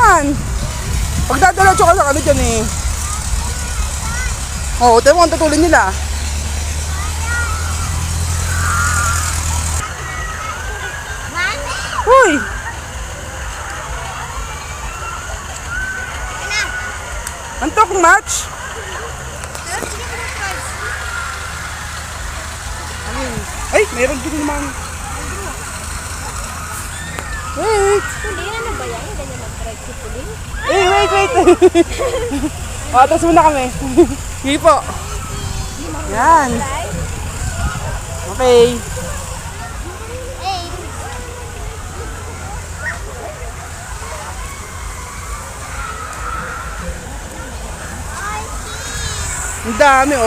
yan. Pagdadiretso ka lang ano dyan eh. Oo, tayo mo ang tutulin nila. Uy! Antok match? Ay, meron din naman. Wait! Pulihan na ba yan? Ganyan mag-drive si Pulin? Wait! Atas muna kami. Sige po. Yan. Okay. Ang dami oh.